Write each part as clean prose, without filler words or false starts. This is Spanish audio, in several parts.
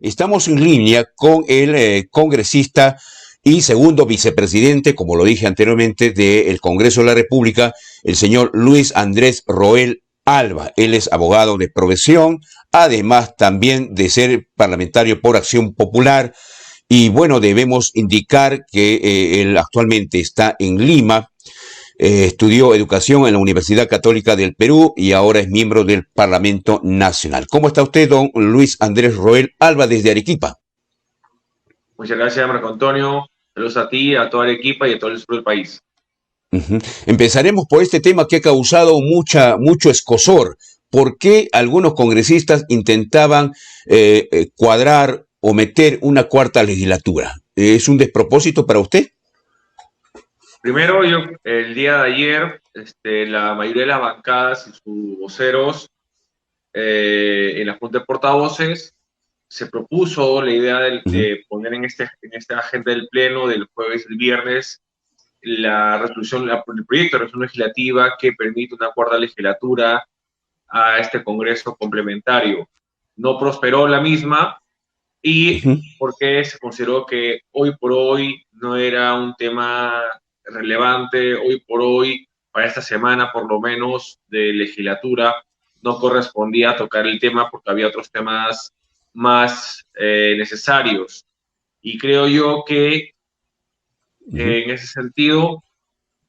Estamos en línea con el congresista y segundo vicepresidente, como lo dije anteriormente, del Congreso de la República, el señor Luis Andrés Roel Alba. Él es abogado de profesión, además también de ser parlamentario por Acción Popular. Y bueno, debemos indicar que él actualmente está en Lima. Estudió educación en la Universidad Católica del Perú y ahora es miembro del Parlamento Nacional. ¿Cómo está usted, don Luis Andrés Roel Alba, desde Arequipa? Muchas gracias, Marco Antonio. Saludos a ti, a toda la equipa y a todo el sur del país. Empezaremos por este tema que ha causado mucho escozor. ¿Por qué algunos congresistas intentaban cuadrar o meter una cuarta legislatura? ¿Es un despropósito para usted? Primero, el día de ayer, la mayoría de las bancadas y sus voceros en la Junta de Portavoces se propuso la idea de poner en esta agenda del Pleno del jueves y el viernes el proyecto de resolución legislativa que permite una cuarta legislatura a este Congreso complementario. No prosperó la misma y porque se consideró que hoy por hoy no era un tema relevante, hoy por hoy, para esta semana por lo menos de legislatura, no correspondía a tocar el tema porque había otros temas más necesarios. Y creo yo que en ese sentido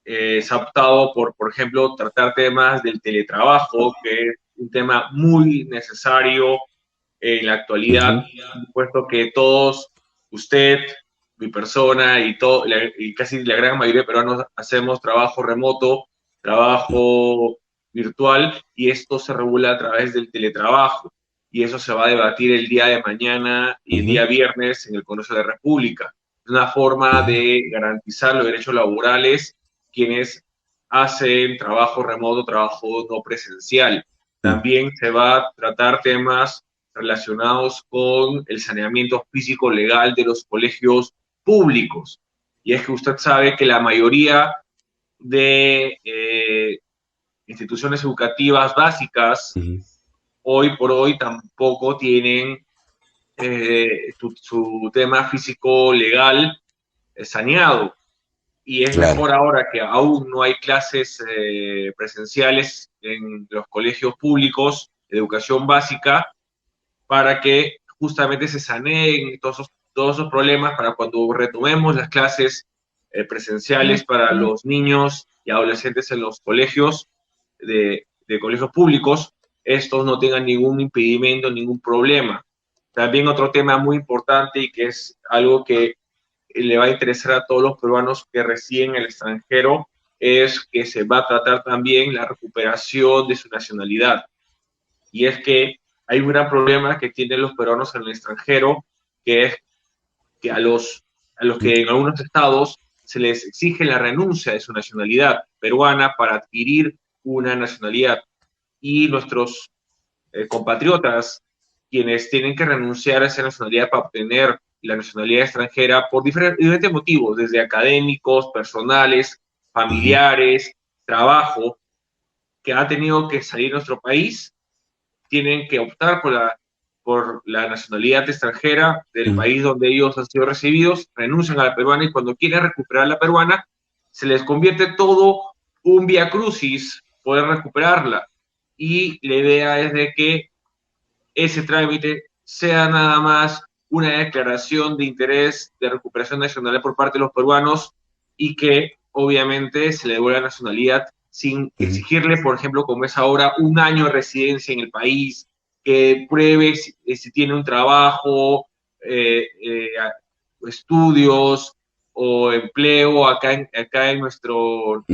se ha optado por ejemplo, tratar temas del teletrabajo, que es un tema muy necesario en la actualidad, puesto que todos, usted, mi persona y casi la gran mayoría de peruanos hacemos trabajo remoto, trabajo virtual, y esto se regula a través del teletrabajo. Y eso se va a debatir el día de mañana y el día viernes en el Congreso de la República. Es una forma de garantizar los derechos laborales quienes hacen trabajo remoto, trabajo no presencial. También se va a tratar temas relacionados con el saneamiento físico legal de los colegios públicos. Y es que usted sabe que la mayoría de instituciones educativas básicas hoy por hoy tampoco tienen su tema físico legal saneado. Y es Claro. mejor ahora que aún no hay clases presenciales en los colegios públicos de educación básica, para que justamente se saneen todos esos problemas para cuando retomemos las clases presenciales para los niños y adolescentes en los colegios de colegios públicos, estos no tengan ningún impedimento, ningún problema. También otro tema muy importante y que es algo que le va a interesar a todos los peruanos que residen en el extranjero es que se va a tratar también la recuperación de su nacionalidad. Y es que hay un gran problema que tienen los peruanos en el extranjero, que es que a los que en algunos estados se les exige la renuncia de su nacionalidad peruana para adquirir una nacionalidad. Y nuestros compatriotas, quienes tienen que renunciar a esa nacionalidad para obtener la nacionalidad extranjera por diferentes motivos, desde académicos, personales, familiares, trabajo, que han tenido que salir de nuestro país, tienen que optar por la nacionalidad extranjera del país donde ellos han sido recibidos, renuncian a la peruana y cuando quieren recuperar la peruana, se les convierte todo un vía crucis poder recuperarla. Y la idea es de que ese trámite sea nada más una declaración de interés de recuperación nacional por parte de los peruanos y que obviamente se le devuelva la nacionalidad sin exigirle, por ejemplo, como es ahora, un año de residencia en el país, que pruebe si tiene un trabajo, estudios o empleo acá en nuestro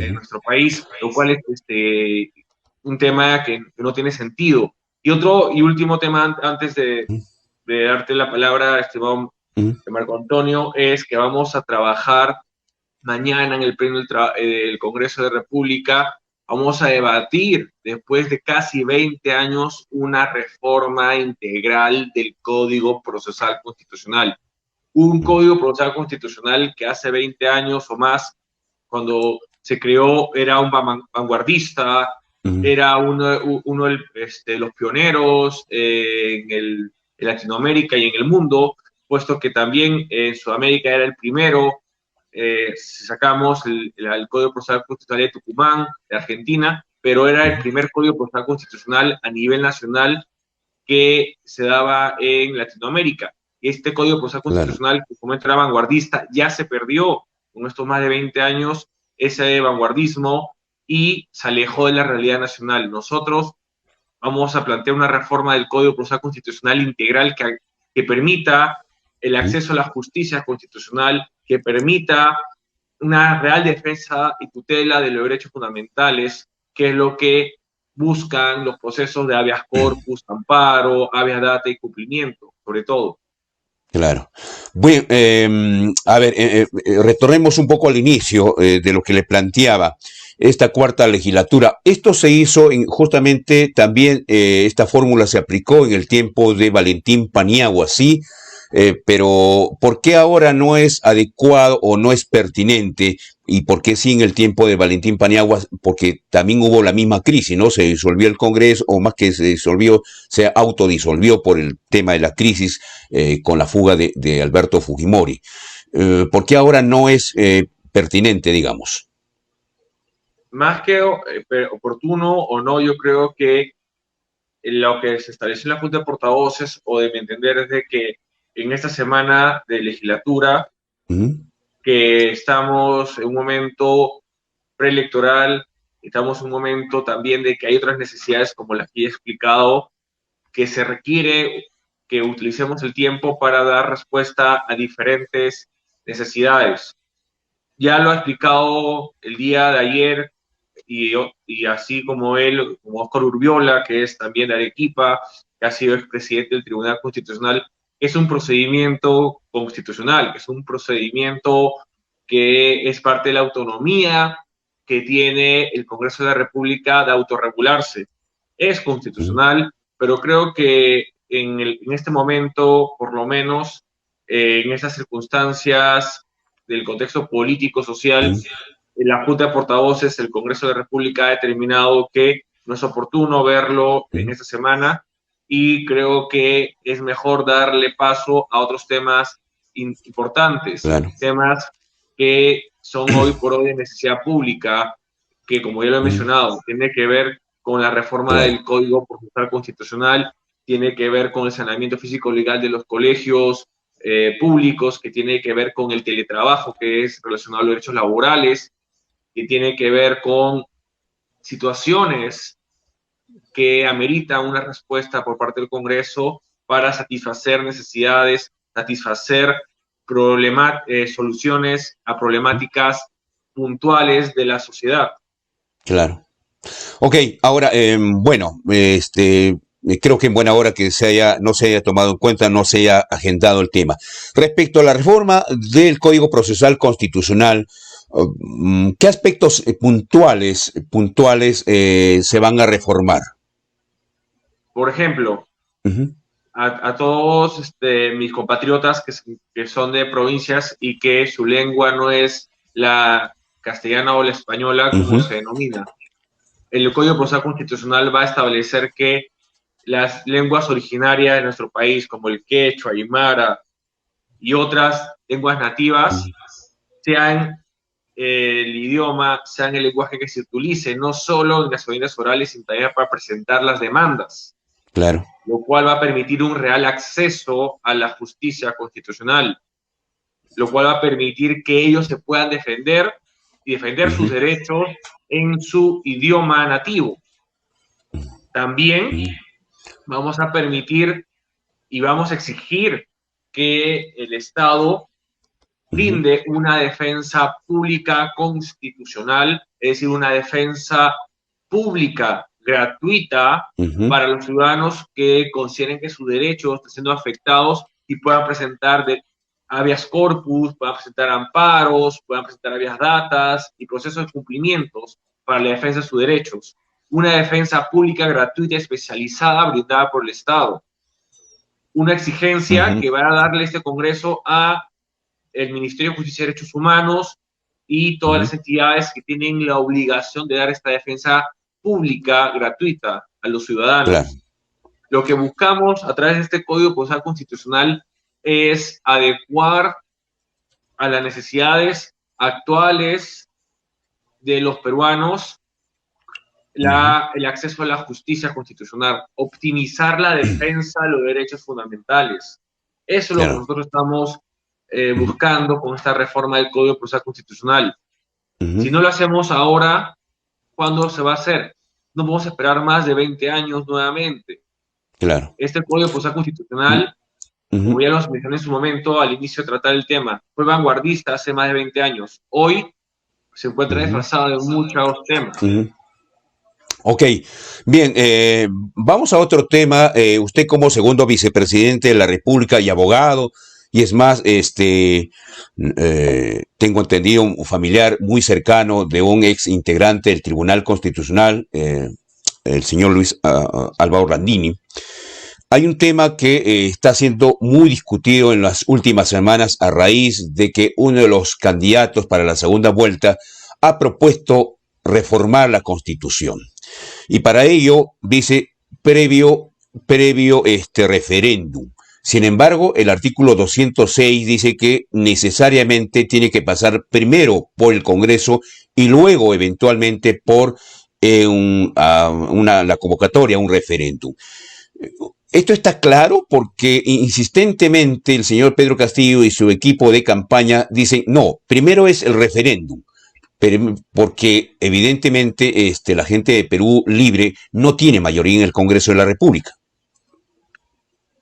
país, lo cual es un tema que no tiene sentido. Y otro y último tema antes de darte la palabra, estimado Marco Antonio, es que vamos a trabajar mañana en el Pleno del Congreso de República. Vamos a debatir, después de casi 20 años, una reforma integral del Código Procesal Constitucional. Un Código Procesal Constitucional que hace 20 años o más, cuando se creó, era un vanguardista, era uno de los pioneros en el en Latinoamérica y en el mundo, puesto que también en Sudamérica era el primero. Sacamos el Código Procesal Constitucional de Tucumán, de Argentina, pero era el primer Código Procesal Constitucional a nivel nacional que se daba en Latinoamérica. Este Código Procesal Claro. Constitucional, que como era vanguardista, ya se perdió con estos más de 20 años ese vanguardismo y se alejó de la realidad nacional. Nosotros vamos a plantear una reforma del Código Procesal Constitucional integral que permita el acceso a la justicia constitucional, que permita una real defensa y tutela de los derechos fundamentales, que es lo que buscan los procesos de habeas corpus, amparo, habeas data y cumplimiento, sobre todo. Claro. Bueno, a ver, retornemos un poco al inicio de lo que le planteaba esta cuarta legislatura. Esto se hizo justamente también, esta fórmula se aplicó en el tiempo de Valentín Paniagua, sí, pero ¿por qué ahora no es adecuado o no es pertinente? ¿Y por qué sí en el tiempo de Valentín Paniagua? Porque también hubo la misma crisis, ¿no? Se disolvió el Congreso, o más que se disolvió, se autodisolvió por el tema de la crisis con la fuga de Alberto Fujimori. ¿Por qué ahora no es pertinente, digamos? Más que oportuno o no, yo creo que lo que se estableció en la Junta de Portavoces, o de mi entender, es de que en esta semana de legislatura, que estamos en un momento preelectoral, estamos en un momento también de que hay otras necesidades, como las que he explicado, que se requiere que utilicemos el tiempo para dar respuesta a diferentes necesidades. Ya lo ha explicado el día de ayer, y así como él, como Óscar Urbiola, que es también de Arequipa, que ha sido expresidente del Tribunal Constitucional, es un procedimiento constitucional, es un procedimiento que es parte de la autonomía que tiene el Congreso de la República de autorregularse. Es constitucional, pero creo que en este momento, por lo menos, en estas circunstancias del contexto político, social, la Junta de Portavoces, el Congreso de la República ha determinado que no es oportuno verlo en esta semana, y creo que es mejor darle paso a otros temas importantes, Claro. temas que son hoy por hoy de necesidad pública, que como ya lo he mencionado, tiene que ver con la reforma Claro. del Código Procesal Constitucional, tiene que ver con el saneamiento físico legal de los colegios públicos, que tiene que ver con el teletrabajo, que es relacionado a los derechos laborales, que tiene que ver con situaciones que ameritan una respuesta por parte del Congreso para satisfacer necesidades, satisfacer soluciones a problemáticas puntuales de la sociedad. Claro. Ok, ahora, bueno, creo que en buena hora que no se haya tomado en cuenta, no se haya agendado el tema. Respecto a la reforma del Código Procesal Constitucional, ¿qué aspectos puntuales se van a reformar? Por ejemplo, a todos mis compatriotas que son de provincias y que su lengua no es la castellana o la española, como se denomina. El Código Procesal Constitucional va a establecer que las lenguas originarias de nuestro país, como el quechua, aymara y otras lenguas nativas, sean el idioma, sean el lenguaje que se utilice, no solo en las audiencias orales, sino también para presentar las demandas. Claro. Lo cual va a permitir un real acceso a la justicia constitucional, lo cual va a permitir que ellos se puedan defender y defender sus derechos en su idioma nativo. También vamos a permitir y vamos a exigir que el Estado brinde una defensa pública constitucional, es decir, una defensa pública gratuita para los ciudadanos que consideren que sus derechos están siendo afectados y puedan presentar habeas corpus, puedan presentar amparos, puedan presentar habeas datas y procesos de cumplimientos para la defensa de sus derechos. Una defensa pública gratuita especializada brindada por el Estado. Una exigencia que va a darle este Congreso a el Ministerio de Justicia y Derechos Humanos y todas las entidades que tienen la obligación de dar esta defensa pública gratuita a los ciudadanos. Claro. Lo que buscamos a través de este Código Procesal Constitucional es adecuar a las necesidades actuales de los peruanos el acceso a la justicia constitucional, optimizar la defensa de los derechos fundamentales. Eso es lo que nosotros estamos buscando con esta reforma del Código Procesal Constitucional. Si no lo hacemos ahora, ¿cuándo se va a hacer? No podemos esperar más de 20 años nuevamente. Claro. Este Código Procesal Constitucional, como ya lo mencioné en su momento al inicio de tratar el tema, fue vanguardista hace más de 20 años. Hoy se encuentra disfrazado de muchos temas. Ok, bien, vamos a otro tema. Usted como segundo vicepresidente de la República y abogado, y es más, tengo entendido un familiar muy cercano de un ex integrante del Tribunal Constitucional, el señor Luis Alba Orlandini. Hay un tema que está siendo muy discutido en las últimas semanas a raíz de que uno de los candidatos para la segunda vuelta ha propuesto reformar la Constitución. Y para ello, dice, previo referéndum. Sin embargo, el artículo 206 dice que necesariamente tiene que pasar primero por el Congreso y luego eventualmente por la convocatoria, un referéndum. Esto está claro porque insistentemente el señor Pedro Castillo y su equipo de campaña dicen, no, primero es el referéndum. Porque evidentemente la gente de Perú Libre no tiene mayoría en el Congreso de la República.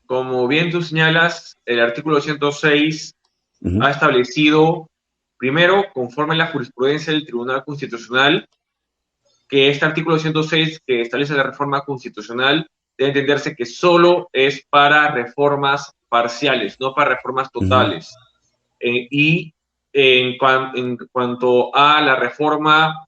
Como bien tú señalas, el artículo 106 ha establecido, primero, conforme a la jurisprudencia del Tribunal Constitucional, que este artículo 106 que establece la reforma constitucional debe entenderse que solo es para reformas parciales, no para reformas totales. En cuanto a la reforma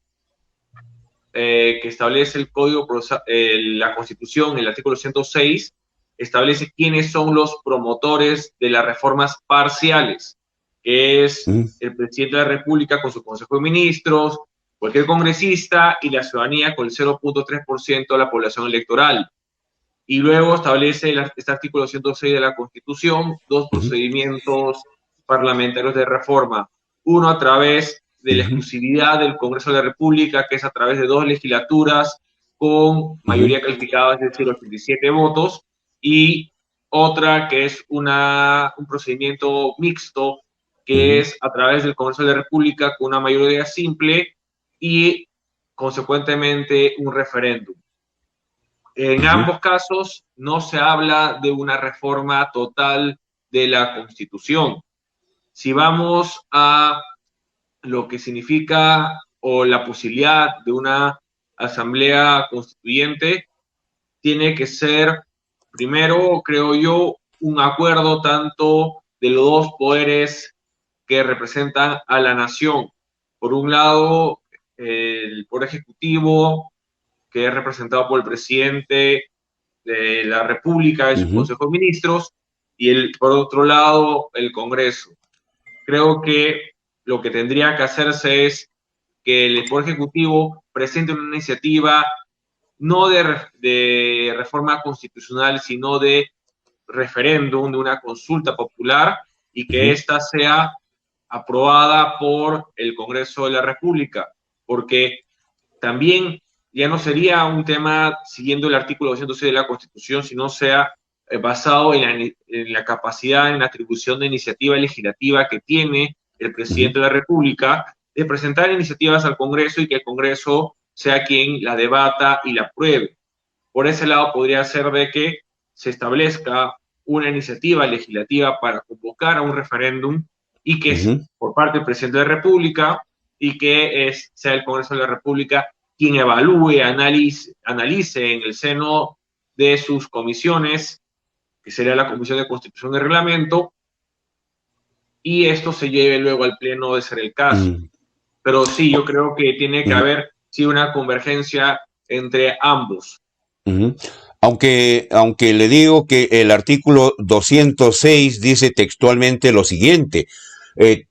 que establece el Código, la Constitución, el artículo 106, establece quiénes son los promotores de las reformas parciales, que es el presidente de la República con su Consejo de Ministros, cualquier congresista y la ciudadanía con el 0.3% de la población electoral. Y luego establece este artículo 106 de la Constitución dos procedimientos parlamentarios de reforma. Uno a través de la exclusividad del Congreso de la República, que es a través de 2 legislaturas con mayoría calificada, es decir, 87 votos, y otra que es un procedimiento mixto, que es a través del Congreso de la República con una mayoría simple y, consecuentemente, un referéndum. En ambos casos no se habla de una reforma total de la Constitución. Si vamos a lo que significa o la posibilidad de una asamblea constituyente, tiene que ser, primero, creo yo, un acuerdo tanto de los dos poderes que representan a la nación. Por un lado, el Poder Ejecutivo, que es representado por el presidente de la República y su Consejo de Ministros, y por otro lado, el Congreso. Creo que lo que tendría que hacerse es que el Poder Ejecutivo presente una iniciativa no de reforma constitucional, sino de referéndum, de una consulta popular, y que ésta sea aprobada por el Congreso de la República, porque también ya no sería un tema siguiendo el artículo 206 de la Constitución, sino sea basado en la capacidad, en la atribución de iniciativa legislativa que tiene el presidente de la República de presentar iniciativas al Congreso y que el Congreso sea quien la debata y la apruebe. Por ese lado podría ser de que se establezca una iniciativa legislativa para convocar a un referéndum y que es por parte del presidente de la República y que sea el Congreso de la República quien evalúe, analice en el seno de sus comisiones, que sería la Comisión de Constitución y Reglamento, y esto se lleve luego al Pleno de ser el caso. Pero sí, yo creo que tiene que haber una convergencia entre ambos. Aunque le digo que el artículo 206 dice textualmente lo siguiente: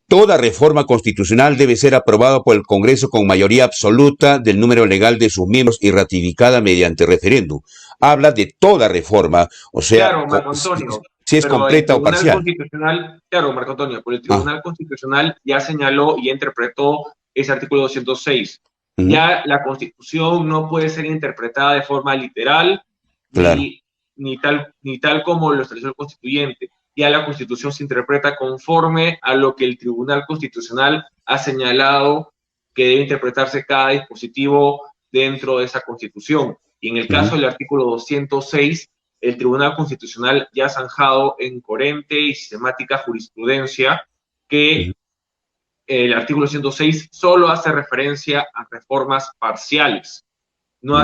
toda reforma constitucional debe ser aprobada por el Congreso con mayoría absoluta del número legal de sus miembros y ratificada mediante referéndum. habla de toda reforma, o sea, Claro, Marco Antonio, si es pero el completa o Tribunal parcial. Constitucional, claro, Marco Antonio, pero el Ah, Tribunal Constitucional ya señaló y interpretó ese artículo 206. ujú, Ya la Constitución no puede ser interpretada de forma literal claro. ni, ni tal como lo estableció el constituyente. Ya la Constitución se interpreta conforme a lo que el Tribunal Constitucional ha señalado que debe interpretarse cada dispositivo dentro de esa Constitución. Y en el caso Ujú, del artículo 206, el Tribunal Constitucional ya ha zanjado en coherente y sistemática jurisprudencia que ujú, el artículo 106 solo hace referencia a reformas parciales,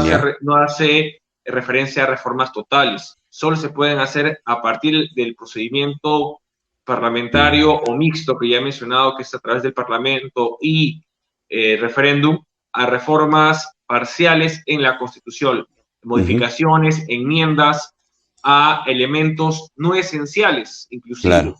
ya. no hace referencia a reformas totales. Solo se pueden hacer a partir del procedimiento parlamentario Mm, o mixto que ya he mencionado, que es a través del Parlamento y referéndum, a reformas parciales en la Constitución, ujú, modificaciones, enmiendas a elementos no esenciales, inclusive claro.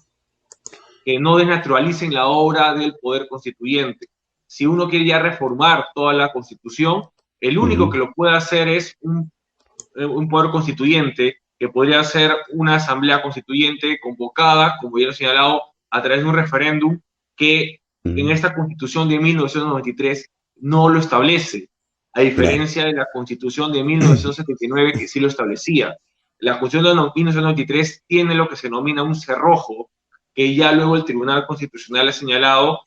que no desnaturalicen la obra del poder constituyente. Si uno quiere ya reformar toda la constitución, el único Ujú, que lo puede hacer es un poder constituyente, que podría ser una asamblea constituyente convocada, como ya lo he señalado, a través de un referéndum que en ujú, esta constitución de 1993 no lo establece, a claro. diferencia de la constitución de 1979 que sí lo establecía. La constitución de 1993 tiene lo que se denomina un cerrojo, que ya luego el Tribunal Constitucional ha señalado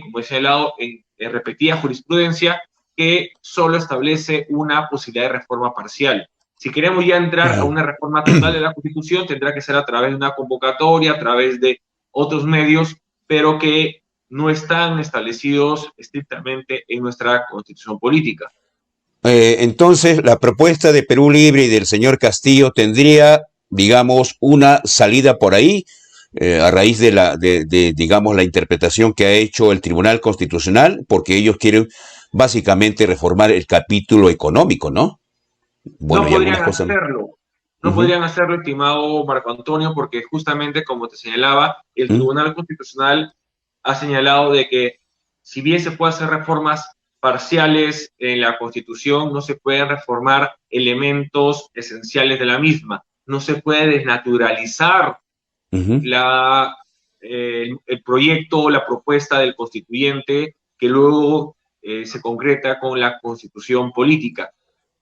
como he señalado, en repetida jurisprudencia, que solo establece una posibilidad de reforma parcial. Si queremos ya entrar a Claro. una reforma total de la Constitución, tendrá que ser a través de una convocatoria, a través de otros medios, pero que no están establecidos estrictamente en nuestra Constitución política. Entonces, la propuesta de Perú Libre y del señor Castillo tendría, digamos, una salida por ahí, a raíz digamos, la interpretación que ha hecho el Tribunal Constitucional, porque ellos quieren básicamente reformar el capítulo económico, ¿no? Bueno, No y algunas podrían cosas más. hacerlo, no Ujú, podrían hacerlo, estimado Marco Antonio, porque justamente, como te señalaba, el ujú, Tribunal Constitucional ha señalado de que si bien se puede hacer reformas parciales en la Constitución, no se pueden reformar elementos esenciales de la misma, no se puede desnaturalizar ujú, el proyecto o la propuesta del constituyente que luego se concreta con la constitución política.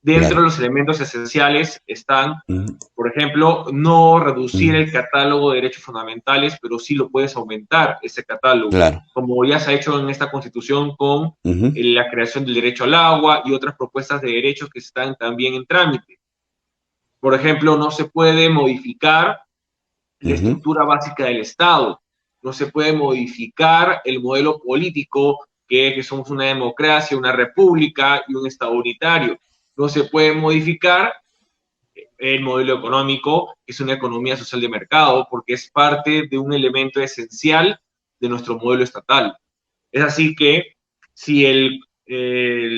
Dentro de claro. los elementos esenciales están, Ujú, por ejemplo, no reducir ujú, el catálogo de derechos fundamentales, pero sí lo puedes aumentar, ese catálogo, claro. como ya se ha hecho en esta constitución con Ujú, la creación del derecho al agua y otras propuestas de derechos que están también en trámite. Por ejemplo, no se puede modificar la ujú, estructura básica del Estado. No se puede modificar el modelo político, que somos una democracia, una república y un Estado unitario. No se puede modificar el modelo económico, que es una economía social de mercado, porque es parte de un elemento esencial de nuestro modelo estatal. Es así que si el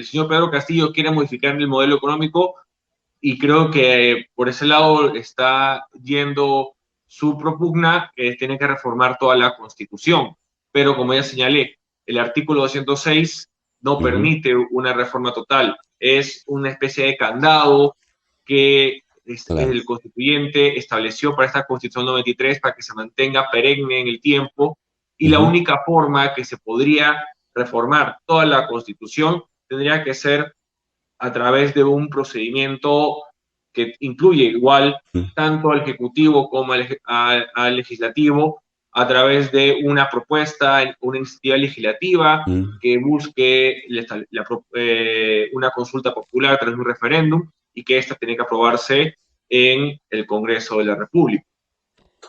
señor Pedro Castillo quiere modificar el modelo económico, y creo que por ese lado está yendo su propugna, tiene que reformar toda la Constitución. Pero como ya señalé, el artículo 206 no ujú, permite una reforma total. Es una especie de candado que claro. el constituyente estableció para esta Constitución 93 para que se mantenga perenne en el tiempo. Y la Ujú, única forma que se podría reformar toda la Constitución tendría que ser a través de un procedimiento que incluye igual ujú, tanto al Ejecutivo como al Legislativo, a través de una propuesta, una iniciativa legislativa ujú. que busque una consulta popular a través de un referéndum y que ésta tiene que aprobarse en el Congreso de la República.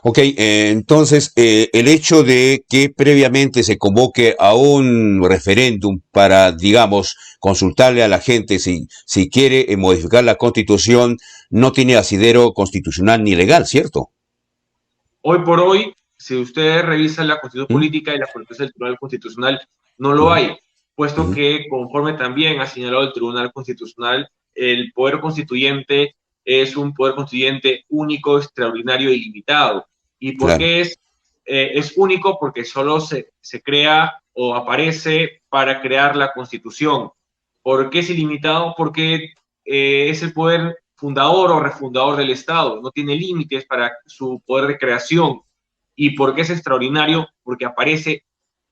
Ok, entonces el hecho de que previamente se convoque a un referéndum para, digamos, consultarle a la gente si quiere modificar la constitución, no tiene asidero constitucional ni legal, ¿cierto? Hoy por hoy, si ustedes revisan la Constitución ¿Mm? Política y la política del Tribunal Constitucional, no lo Ujú, hay, puesto ujú, que conforme también ha señalado el Tribunal Constitucional, el poder constituyente es un poder constituyente único, extraordinario y limitado. ¿Y por claro, qué es único? Porque solo se crea o aparece para crear la Constitución. ¿Por qué es ilimitado? Porque es el poder fundador o refundador del Estado, no tiene límites para su poder de creación. ¿Y por qué es extraordinario? Porque aparece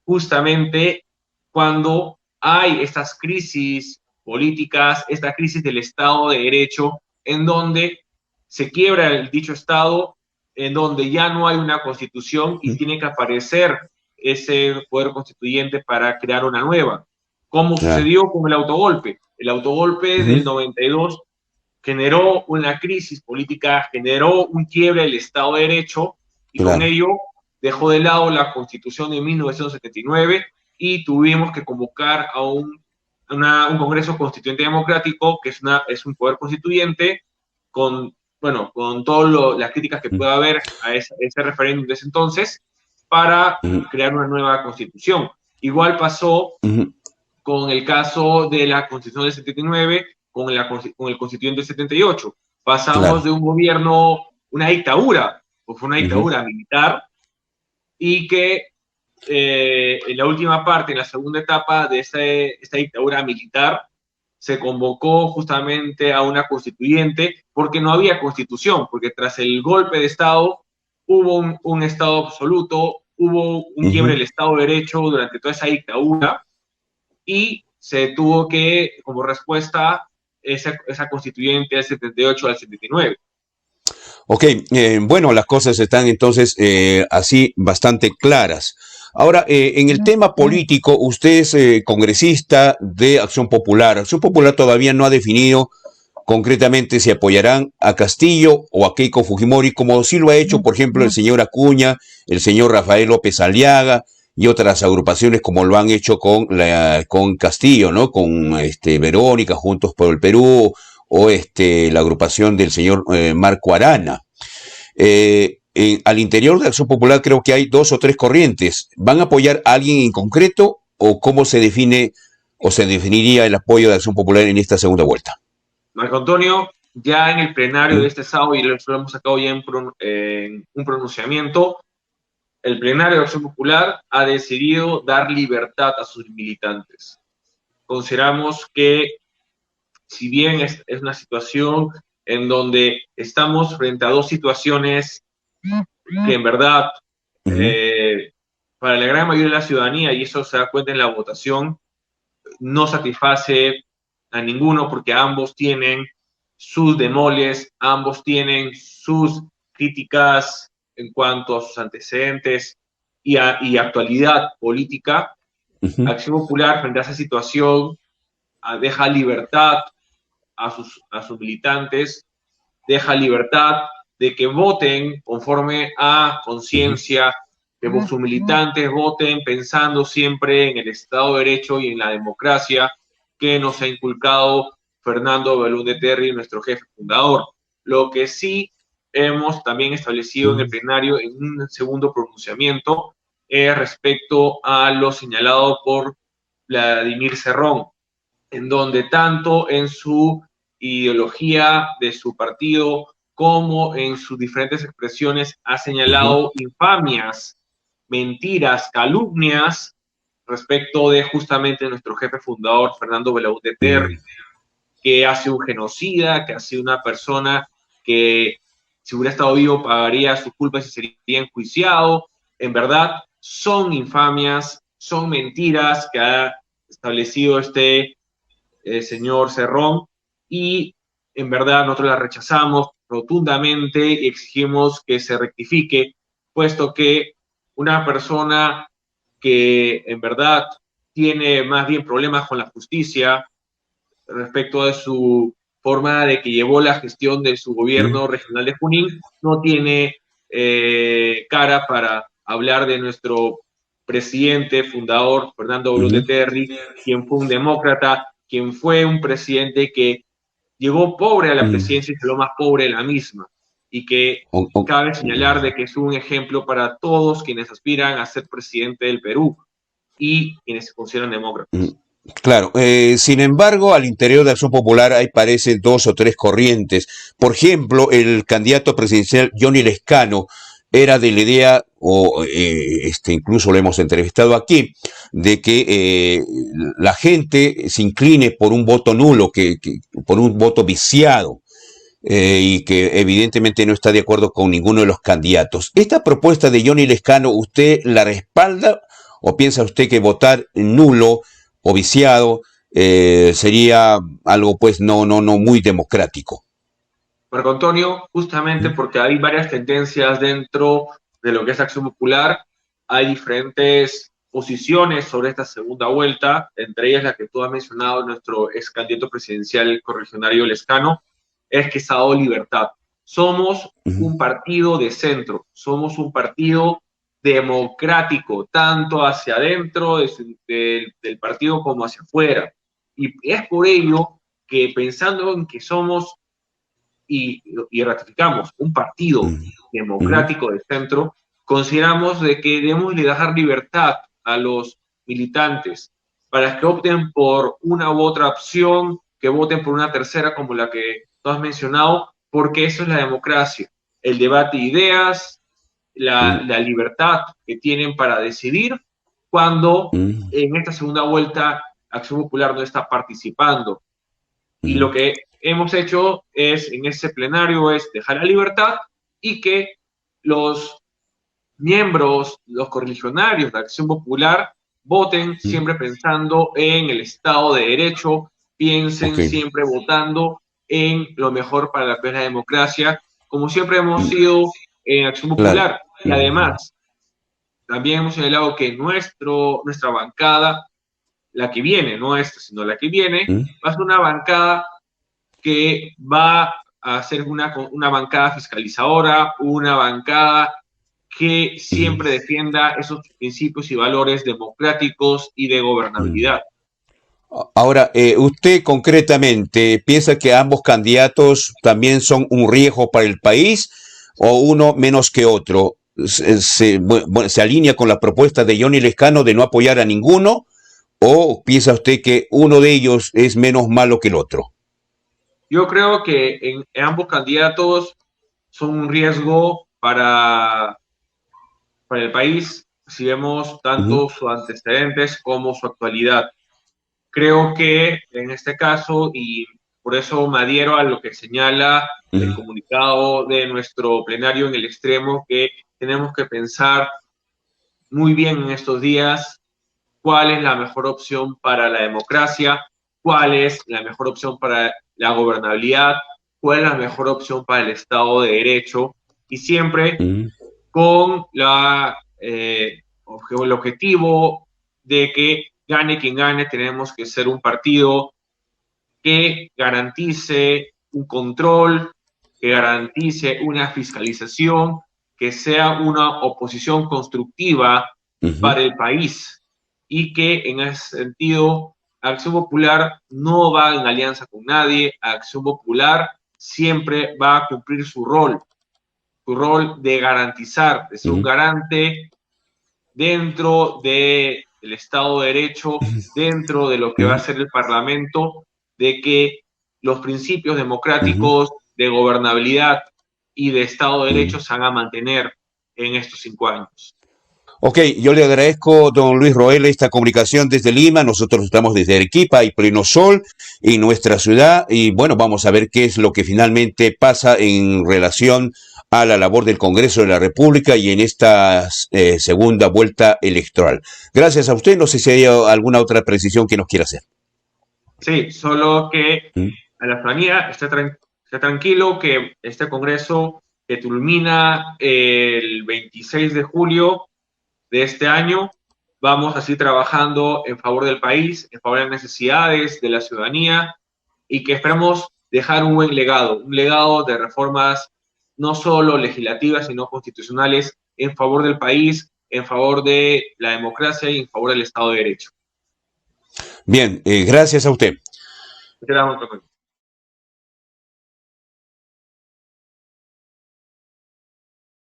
justamente cuando hay estas crisis políticas, esta crisis del Estado de Derecho, en donde se quiebra el dicho Estado, en donde ya no hay una constitución y tiene que aparecer ese poder constituyente para crear una nueva. Como sucedió con el autogolpe. El autogolpe del 92 generó una crisis política, generó un quiebre del Estado de Derecho y con ello dejó de lado la Constitución de 1979 y tuvimos que convocar a un Congreso Constituyente Democrático, que es un poder constituyente, con todas las críticas que pueda haber a ese referéndum de ese entonces, para crear una nueva Constitución. Igual pasó con el caso de la Constitución del 79, con el Constituyente del 78. Pasamos de un gobierno, una dictadura, o fue una dictadura militar, y que en la última parte, en la segunda etapa de esta dictadura militar, se convocó justamente a una constituyente porque no había constitución, porque tras el golpe de Estado hubo un Estado absoluto, hubo un quiebre del Estado de Derecho durante toda esa dictadura y se tuvo que, como respuesta, esa constituyente del 78 al 79. Ok, bueno, las cosas están entonces así bastante claras. Ahora, en el tema político, usted es congresista de Acción Popular. Acción Popular todavía no ha definido concretamente si apoyarán a Castillo o a Keiko Fujimori, como sí lo ha hecho, por ejemplo, el señor Acuña, el señor Rafael López Aliaga y otras agrupaciones como lo han hecho con Castillo, ¿no? Con Verónica, Juntos por el Perú, o la agrupación del señor Marco Arana. Al interior de Acción Popular creo que hay 2 o 3 corrientes. ¿Van a apoyar a alguien en concreto o cómo se define o se definiría el apoyo de Acción Popular en esta segunda vuelta? Marco Antonio, ya en el plenario de este sábado, y lo hemos sacado ya en un pronunciamiento, el plenario de Acción Popular ha decidido dar libertad a sus militantes. Consideramos que, si bien es una situación en donde estamos frente a 2 situaciones que en verdad para la gran mayoría de la ciudadanía, y eso se da cuenta en la votación, no satisface a ninguno porque ambos tienen sus demoles, ambos tienen sus críticas en cuanto a sus antecedentes y actualidad política. Acción Popular, frente a esa situación, deja libertad a sus militantes, deja libertad de que voten conforme a conciencia, que sus militantes voten pensando siempre en el Estado de Derecho y en la democracia que nos ha inculcado Fernando Belaúnde Terry, nuestro jefe fundador. Lo que sí hemos también establecido en el plenario en un segundo pronunciamiento respecto a lo señalado por Vladimir Cerrón, en donde tanto en su ideología de su partido como en sus diferentes expresiones ha señalado infamias, mentiras, calumnias respecto de justamente nuestro jefe fundador, Fernando Belaúnde Terry, que ha sido un genocida, que ha sido una persona que si hubiera estado vivo pagaría sus culpas y sería enjuiciado. En verdad, son infamias, son mentiras que ha establecido señor Cerrón, y en verdad nosotros la rechazamos rotundamente y exigimos que se rectifique, puesto que una persona que en verdad tiene más bien problemas con la justicia respecto de su forma de que llevó la gestión de su gobierno regional de Junín, no tiene cara para hablar de nuestro presidente fundador, Fernando Belaúnde Terry, quien fue un demócrata, quien fue un presidente que llegó pobre a la presidencia y se lo más pobre de la misma, y que cabe señalar de que es un ejemplo para todos quienes aspiran a ser presidente del Perú y quienes se consideran demócratas. Claro, sin embargo, al interior de Acción Popular hay parece 2 o 3 corrientes. Por ejemplo, el candidato presidencial Johnny Lescano era de la idea, o incluso lo hemos entrevistado aquí, de que la gente se incline por un voto nulo, por un voto viciado. y que evidentemente no está de acuerdo con ninguno de los candidatos. ¿Esta propuesta de Johnny Lescano usted la respalda o piensa usted que votar nulo o viciado sería algo pues no muy democrático? Marco Antonio, justamente ¿Mm? porque hay varias tendencias dentro de lo que es Acción Popular, hay diferentes posiciones sobre esta segunda vuelta, entre ellas la que tú has mencionado, nuestro ex candidato presidencial correligionario Lescano, es que se ha dado libertad. Somos un partido de centro, somos un partido democrático, tanto hacia adentro del partido como hacia afuera. Y es por ello que pensando en que somos y ratificamos un partido democrático de centro, consideramos de que debemos de dejar libertad a los militantes para que opten por una u otra opción, que voten por una tercera como la que tú has mencionado, porque eso es la democracia, el debate de ideas, la libertad que tienen para decidir cuando en esta segunda vuelta Acción Popular no está participando. Y lo que hemos hecho es, en ese plenario, es dejar la libertad y que los miembros, los correligionarios de Acción Popular voten siempre pensando en el Estado de Derecho, piensen Okay. siempre votando en lo mejor para la plena democracia, como siempre hemos sido en Acción Claro. Popular. Y además, también hemos señalado que nuestra bancada, la que viene, no esta, sino la que viene, va a ser una bancada que va a ser una bancada fiscalizadora, una bancada que siempre defienda esos principios y valores democráticos y de gobernabilidad. Ahora, ¿usted concretamente piensa que ambos candidatos también son un riesgo para el país o uno menos que otro? ¿Se alinea con la propuesta de Johnny Lescano de no apoyar a ninguno o piensa usted que uno de ellos es menos malo que el otro? Yo creo que en ambos candidatos son un riesgo para el país si vemos tanto sus antecedentes como su actualidad. Creo que en este caso, y por eso me adhiero a lo que señala el comunicado de nuestro plenario en el extremo, que tenemos que pensar muy bien en estos días cuál es la mejor opción para la democracia, cuál es la mejor opción para la gobernabilidad, cuál es la mejor opción para el Estado de Derecho, y siempre con el objetivo de que gane quien gane, tenemos que ser un partido que garantice un control, que garantice una fiscalización, que sea una oposición constructiva para el país y que en ese sentido Acción Popular no va en alianza con nadie, Acción Popular siempre va a cumplir su rol de garantizar, de ser un garante dentro del Estado de Derecho, dentro de lo que va a ser el Parlamento, de que los principios democráticos de gobernabilidad y de Estado de Derecho se van a mantener en estos 5 años. Ok, yo le agradezco, don Luis Roel, esta comunicación desde Lima. Nosotros estamos desde Arequipa, hay pleno sol en nuestra ciudad y bueno, vamos a ver qué es lo que finalmente pasa en relación a la labor del Congreso de la República y en esta segunda vuelta electoral. Gracias a usted, no sé si hay alguna otra precisión que nos quiera hacer. Sí, solo que a la ciudadanía esté tranquilo que este Congreso que culmina el 26 de julio de este año, vamos así trabajando en favor del país, en favor de las necesidades de la ciudadanía y que esperamos dejar un buen legado, un legado de reformas no solo legislativas, sino constitucionales en favor del país, en favor de la democracia y en favor del Estado de Derecho. Bien, gracias a usted. Muchas gracias.